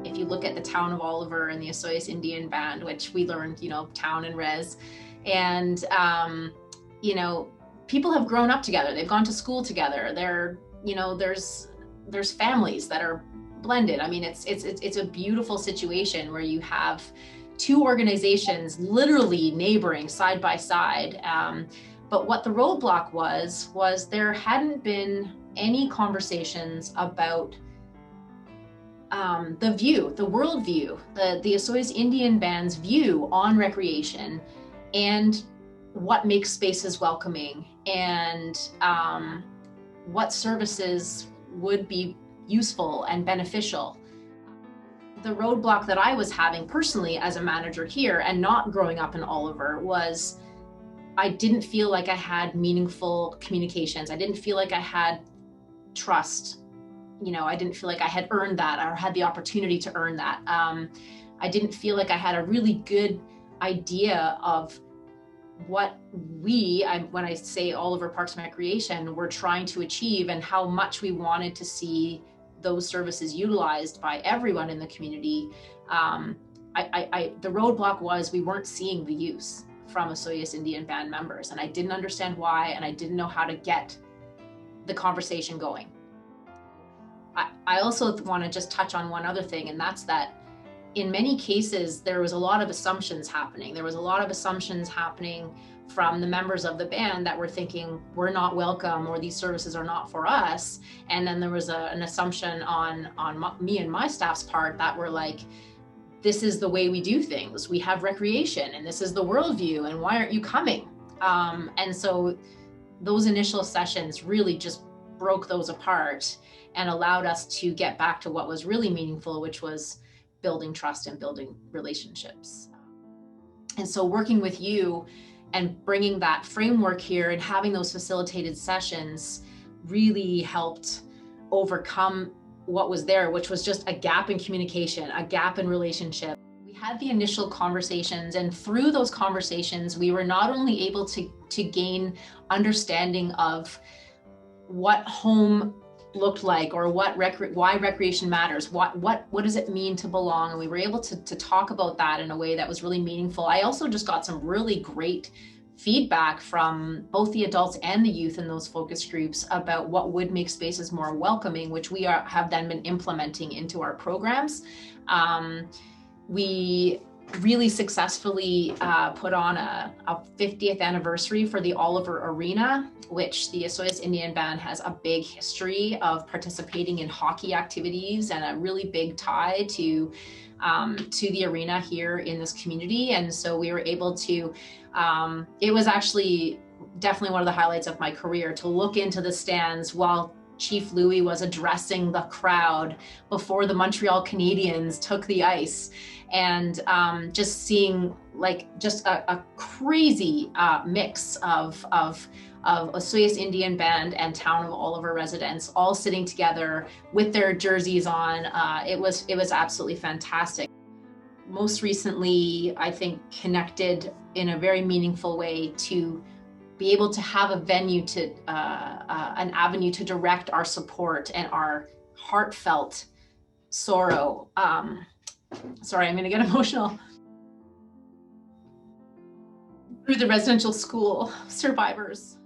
If you look at the town of Oliver and the Osoyoos Indian Band, which we learned, town and res, and people have grown up together. They've gone to school together. There's families that are blended. I mean, it's a beautiful situation where you have two organizations literally neighboring side by side. But what the roadblock was there hadn't been any conversations about the view, the worldview, the Osoyoos Indian Band's view on recreation and what makes spaces welcoming and what services would be useful and beneficial. The roadblock that I was having personally as a manager here and not growing up in Oliver was I didn't feel like I had meaningful communications. I didn't feel like I had trust. I didn't feel like I had earned that or had the opportunity to earn that. I didn't feel like I had a really good idea of what when I say Oliver Parks and Recreation, we're trying to achieve and how much we wanted to see those services utilized by everyone in the community. The roadblock was we weren't seeing the use from Osoyoos Indian Band members, and I didn't understand why, and I didn't know how to get the conversation going. I also want to just touch on one other thing, and that's that in many cases, there was a lot of assumptions happening. There was a lot of assumptions happening from the members of the band that were thinking we're not welcome or these services are not for us. And then there was an assumption on me and my staff's part that were like, this is the way we do things. We have recreation and this is the worldview and why aren't you coming? And so those initial sessions really just broke those apart and allowed us to get back to what was really meaningful, which was building trust and building relationships. And so working with you and bringing that framework here and having those facilitated sessions really helped overcome what was there, which was just a gap in communication, a gap in relationship. We had the initial conversations, and through those conversations, we were not only able to gain understanding of what home looked like or why recreation matters, what does it mean to belong, and we were able to talk about that in a way that was really meaningful. I also just got some really great feedback from both the adults and the youth in those focus groups about what would make spaces more welcoming, which we have then been implementing into our programs. We really successfully put on a 50th anniversary for the Oliver Arena, which the Osoyoos Indian Band has a big history of participating in hockey activities and a really big tie to the arena here in this community. And so we were able to, it was actually definitely one of the highlights of my career to look into the stands while Chief Louis was addressing the crowd before the Montreal Canadiens took the ice, and just seeing like just a crazy mix of Osoyoos Indian Band and Town of Oliver residents all sitting together with their jerseys on. It was absolutely fantastic. Most recently, I think connected in a very meaningful way to be able to have a venue to an avenue to direct our support and our heartfelt sorrow. Sorry, I'm going to get emotional. Through the residential school survivors.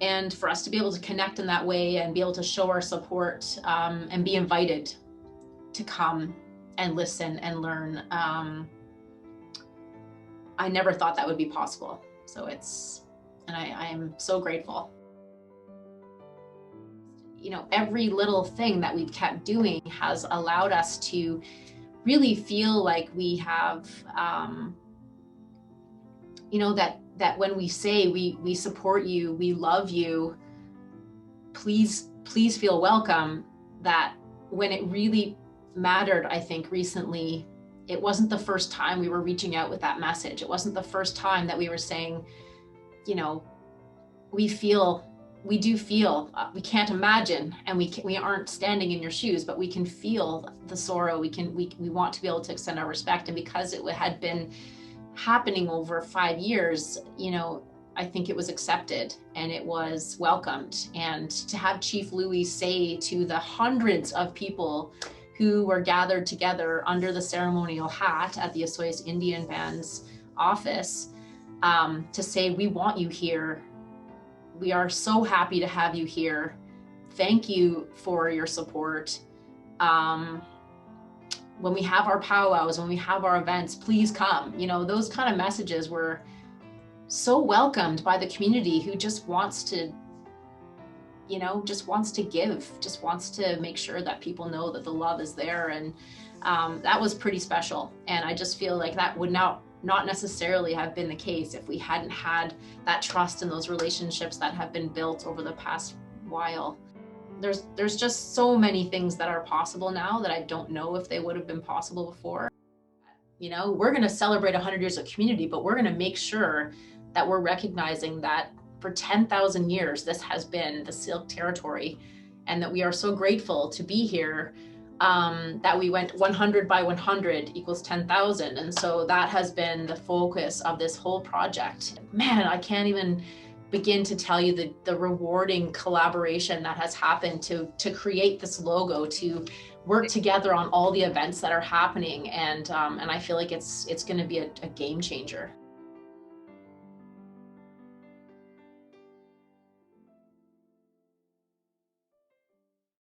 And for us to be able to connect in that way and be able to show our support and be invited to come and listen and learn. I never thought that would be possible. So I am so grateful. Every little thing that we've kept doing has allowed us to really feel like we have, that when we say we support you, we love you, please feel welcome, that when it really mattered, I think recently, it wasn't the first time we were reaching out with that message. It wasn't the first time that we were saying, we feel we do feel, we can't imagine, and we aren't standing in your shoes, but we can feel the sorrow. We want to be able to extend our respect. And because it had been happening over 5 years, I think it was accepted and it was welcomed. And to have Chief Louis say to the hundreds of people who were gathered together under the ceremonial hat at the Osoyoos Indian Band's office, to say, we want you here. We are so happy to have you here. Thank you for your support. When we have our powwows, when we have our events, please come. Those kind of messages were so welcomed by the community, who just wants to give, just wants to make sure that people know that the love is there. And that was pretty special. And I just feel like that would not necessarily have been the case if we hadn't had that trust and those relationships that have been built over the past while. There's just so many things that are possible now that I don't know if they would have been possible before. We're going to celebrate 100 years of community, but we're going to make sure that we're recognizing that for 10,000 years, this has been the Syilx territory, and that we are so grateful to be here, that we went 100 by 100 equals 10,000. And so that has been the focus of this whole project. Man, I can't even begin to tell you the rewarding collaboration that has happened to create this logo, to work together on all the events that are happening. And I feel like it's going to be a game changer.